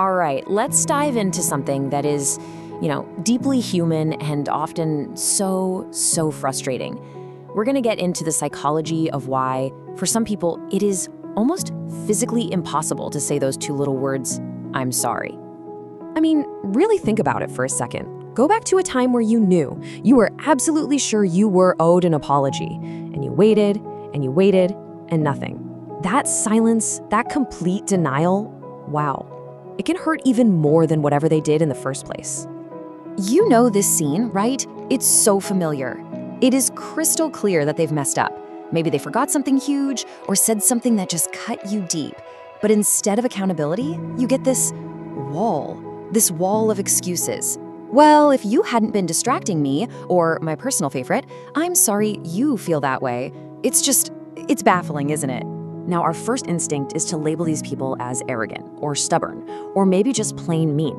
All right, let's dive into something that is, deeply human and often so frustrating. We're going to get into the psychology of why, for some people, it is almost physically impossible to say those two little words, I'm sorry. I mean, really think about it for a second. Go back to a time where you were absolutely sure you were owed an apology, and you waited, and nothing. That silence, that complete denial, wow. It can hurt even more than whatever they did in the first place. You know this scene, right? It's so familiar. It is crystal clear that they've messed up. Maybe they forgot something huge or said something that just cut you deep. But instead of accountability, you get this wall of excuses. Well, if you hadn't been distracting me, or my personal favorite, I'm sorry you feel that way. It's baffling, isn't it? Now, our first instinct is to label these people as arrogant or stubborn, or maybe just plain mean.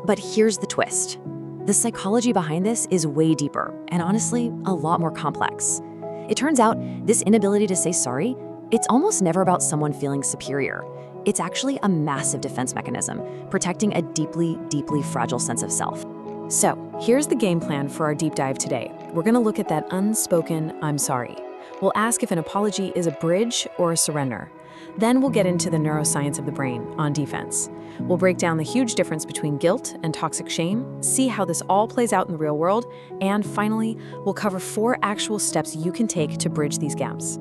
But here's the twist. The psychology behind this is way deeper, and honestly, a lot more complex. It turns out this inability to say sorry, it's almost never about someone feeling superior. It's actually a massive defense mechanism, protecting a deeply fragile sense of self. So, here's the game plan for our deep dive today. We're going to look at that unspoken I'm sorry. We'll ask if an apology is a bridge or a surrender. Then we'll get into the neuroscience of the brain on defense. We'll break down the huge difference between guilt and toxic shame, see how this all plays out in the real world, and finally, we'll cover 4 actual steps you can take to bridge these gaps.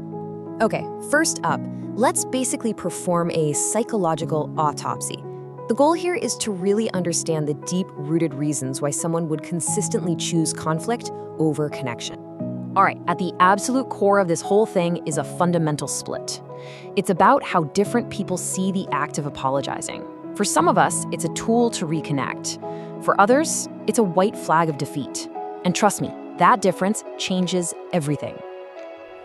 Okay, first up, let's basically perform a psychological autopsy. The goal here is to really understand the deep-rooted reasons why someone would consistently choose conflict over connection. All right, at the absolute core of this whole thing is a fundamental split. It's about how different people see the act of apologizing. For some of us, it's a tool to reconnect. For others, it's a white flag of defeat. And trust me, that difference changes everything.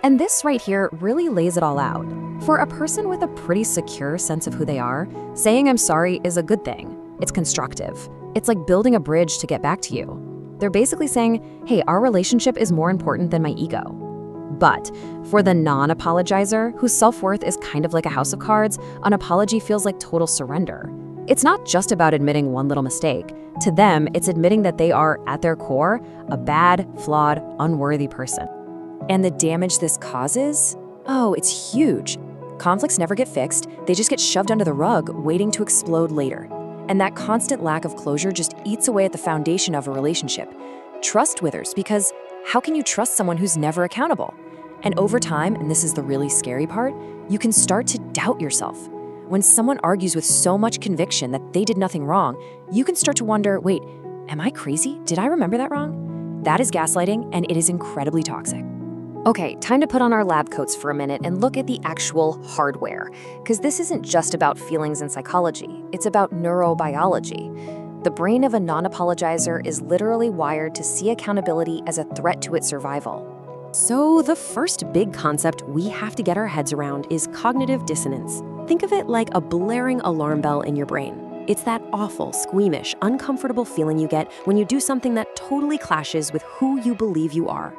And this right here really lays it all out. For a person with a pretty secure sense of who they are, saying I'm sorry is a good thing. It's constructive. It's like building a bridge to get back to you. They're basically saying, hey, our relationship is more important than my ego. But for the non-apologizer, whose self-worth is kind of like a house of cards, an apology feels like total surrender. It's not just about admitting one little mistake. To them, it's admitting that they are, at their core, a bad, flawed, unworthy person. And the damage this causes? Oh, it's huge. Conflicts never get fixed, they just get shoved under the rug, waiting to explode later. And that constant lack of closure just eats away at the foundation of a relationship. Trust withers, because how can you trust someone who's never accountable? And over time, and this is the really scary part, you can start to doubt yourself. When someone argues with so much conviction that they did nothing wrong, you can start to wonder, wait, am I crazy? Did I remember that wrong? That is gaslighting, and it is incredibly toxic. Okay, time to put on our lab coats for a minute and look at the actual hardware, because this isn't just about feelings and psychology, it's about neurobiology. The brain of a non-apologizer is literally wired to see accountability as a threat to its survival. So the first big concept we have to get our heads around is cognitive dissonance. Think of it like a blaring alarm bell in your brain. It's that awful, squeamish, uncomfortable feeling you get when you do something that totally clashes with who you believe you are.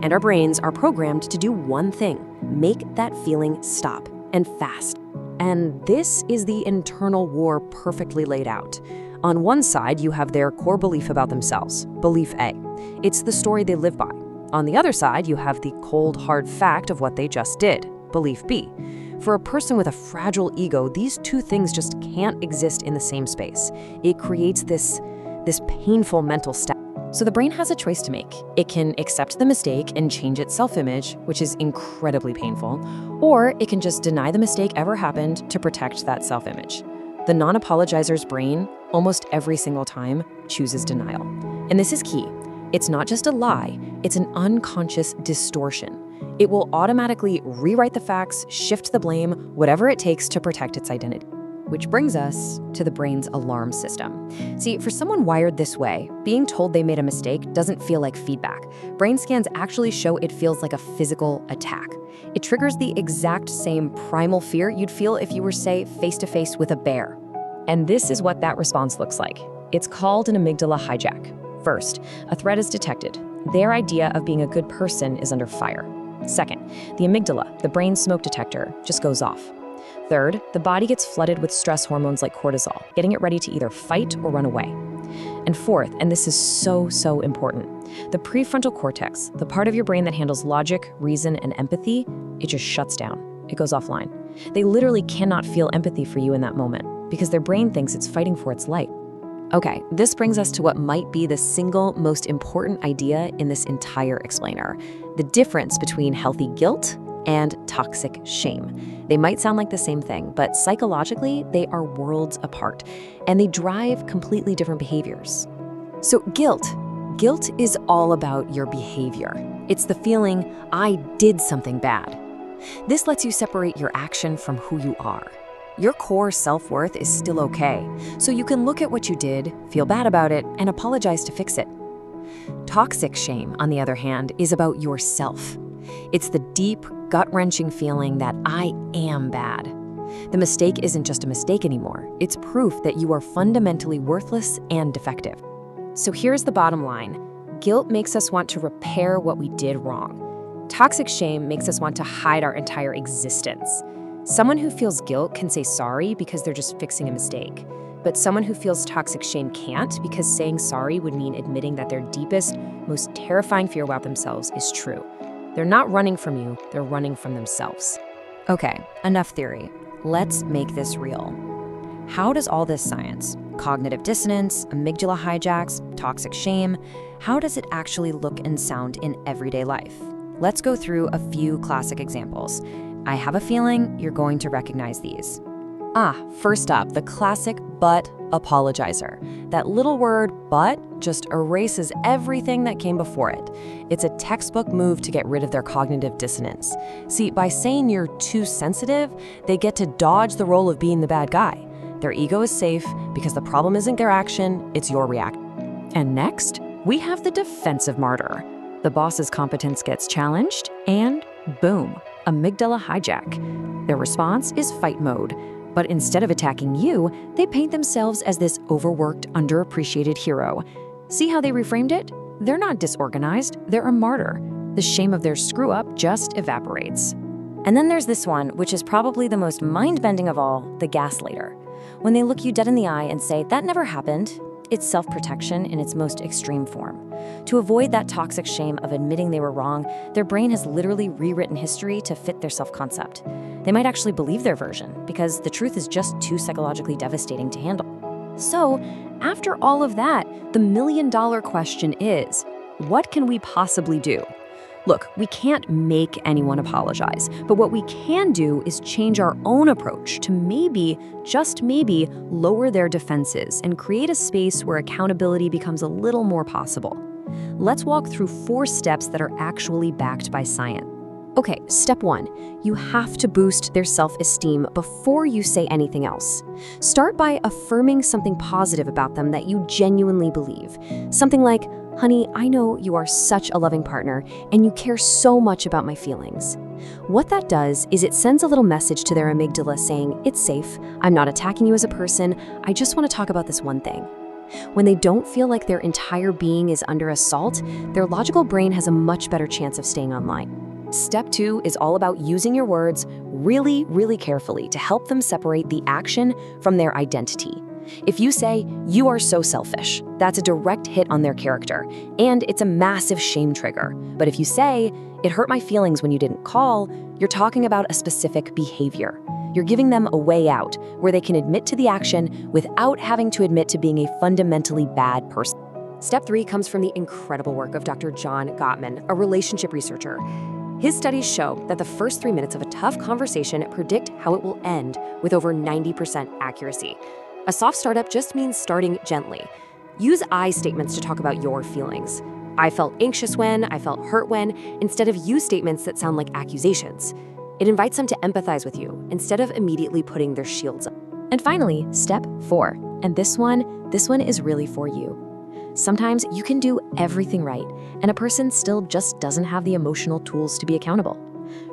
And our brains are programmed to do one thing: make that feeling stop, and fast. And this is the internal war perfectly laid out. On one side, you have their core belief about themselves, belief A. It's the story they live by. On the other side, you have the cold, hard fact of what they just did, belief B. For a person with a fragile ego, these two things just can't exist in the same space. It creates this painful mental state. So the brain has a choice to make. It can accept the mistake and change its self-image, which is incredibly painful, or it can just deny the mistake ever happened to protect that self-image. The non-apologizer's brain, almost every single time, chooses denial. And this is key. It's not just a lie, it's an unconscious distortion. It will automatically rewrite the facts, shift the blame, whatever it takes to protect its identity. Which brings us to the brain's alarm system. See, for someone wired this way, being told they made a mistake doesn't feel like feedback. Brain scans actually show it feels like a physical attack. It triggers the exact same primal fear you'd feel if you were, say, face-to-face with a bear. And this is what that response looks like. It's called an amygdala hijack. First, a threat is detected. Their idea of being a good person is under fire. Second, the amygdala, the brain smoke detector, just goes off. Third, the body gets flooded with stress hormones like cortisol, getting it ready to either fight or run away. And fourth, and this is so important, the prefrontal cortex, the part of your brain that handles logic, reason, and empathy, it just shuts down. It goes offline. They literally cannot feel empathy for you in that moment because their brain thinks it's fighting for its life. Okay, this brings us to what might be the single most important idea in this entire explainer, the difference between healthy guilt and toxic shame. They might sound like the same thing, but psychologically, they are worlds apart, and they drive completely different behaviors. So guilt is all about your behavior. It's the feeling, I did something bad. This lets you separate your action from who you are. Your core self-worth is still okay, so you can look at what you did, feel bad about it, and apologize to fix it. Toxic shame, on the other hand, is about yourself. It's the deep, gut-wrenching feeling that I am bad. The mistake isn't just a mistake anymore. It's proof that you are fundamentally worthless and defective. So here's the bottom line. Guilt makes us want to repair what we did wrong. Toxic shame makes us want to hide our entire existence. Someone who feels guilt can say sorry because they're just fixing a mistake. But someone who feels toxic shame can't because saying sorry would mean admitting that their deepest, most terrifying fear about themselves is true. They're not running from you, they're running from themselves. Okay, enough theory. Let's make this real. How does all this science, cognitive dissonance, amygdala hijacks, toxic shame, how does it actually look and sound in everyday life? Let's go through a few classic examples. I have a feeling you're going to recognize these. First up, the classic but apologizer. That little word but just erases everything that came before it. It's a textbook move to get rid of their cognitive dissonance. See, by saying you're too sensitive, they get to dodge the role of being the bad guy. Their ego is safe because the problem isn't their action, it's your reaction. And next, we have the defensive martyr. The boss's competence gets challenged, and boom, amygdala hijack. Their response is fight mode. But instead of attacking you, they paint themselves as this overworked, underappreciated hero. See how they reframed it? They're not disorganized, they're a martyr. The shame of their screw-up just evaporates. And then there's this one, which is probably the most mind-bending of all, the gaslighter. When they look you dead in the eye and say, that never happened, it's self-protection in its most extreme form. To avoid that toxic shame of admitting they were wrong, their brain has literally rewritten history to fit their self-concept. They might actually believe their version, because the truth is just too psychologically devastating to handle. So, after all of that, the million-dollar question is, what can we possibly do? Look, we can't make anyone apologize, but what we can do is change our own approach to maybe, just maybe, lower their defenses and create a space where accountability becomes a little more possible. Let's walk through 4 steps that are actually backed by science. Okay, step 1, you have to boost their self-esteem before you say anything else. Start by affirming something positive about them that you genuinely believe. Something like, honey, I know you are such a loving partner and you care so much about my feelings. What that does is it sends a little message to their amygdala saying, it's safe, I'm not attacking you as a person, I just want to talk about this one thing. When they don't feel like their entire being is under assault, their logical brain has a much better chance of staying online. Step 2 is all about using your words really, really carefully to help them separate the action from their identity. If you say, you are so selfish, that's a direct hit on their character, and it's a massive shame trigger. But if you say, it hurt my feelings when you didn't call, you're talking about a specific behavior. You're giving them a way out where they can admit to the action without having to admit to being a fundamentally bad person. Step 3 comes from the incredible work of Dr. John Gottman, a relationship researcher. His studies show that the first 3 minutes of a tough conversation predict how it will end with over 90% accuracy. A soft startup just means starting gently. Use I statements to talk about your feelings. I felt anxious when, I felt hurt when, instead of you statements that sound like accusations. It invites them to empathize with you instead of immediately putting their shields up. And finally, step 4, and this one is really for you. Sometimes you can do everything right, and a person still just doesn't have the emotional tools to be accountable.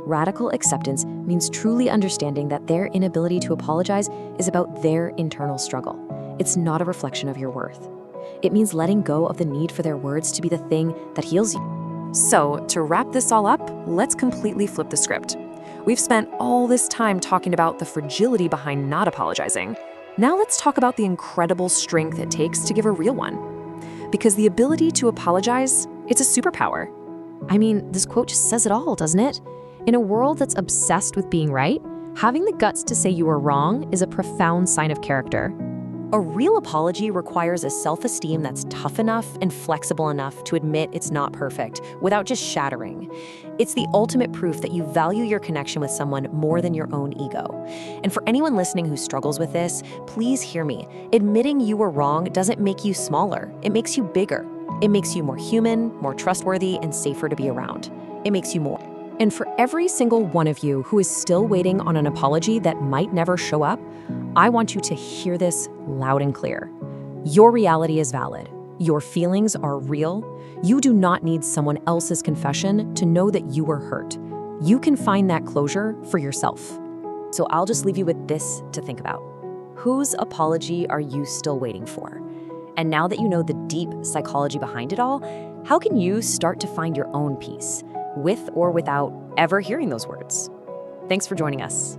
Radical acceptance means truly understanding that their inability to apologize is about their internal struggle. It's not a reflection of your worth. It means letting go of the need for their words to be the thing that heals you. So, to wrap this all up, let's completely flip the script. We've spent all this time talking about the fragility behind not apologizing. Now let's talk about the incredible strength it takes to give a real one. Because the ability to apologize, it's a superpower. I mean, this quote just says it all, doesn't it? In a world that's obsessed with being right, having the guts to say you were wrong is a profound sign of character. A real apology requires a self-esteem that's tough enough and flexible enough to admit it's not perfect without just shattering. It's the ultimate proof that you value your connection with someone more than your own ego. And for anyone listening who struggles with this, please hear me. Admitting you were wrong doesn't make you smaller. It makes you bigger. It makes you more human, more trustworthy, and safer to be around. It makes you more. And for every single one of you who is still waiting on an apology that might never show up, I want you to hear this loud and clear. Your reality is valid. Your feelings are real. You do not need someone else's confession to know that you were hurt. You can find that closure for yourself. So I'll just leave you with this to think about. Whose apology are you still waiting for? And now that you know the deep psychology behind it all, how can you start to find your own peace, with or without ever hearing those words? Thanks for joining us.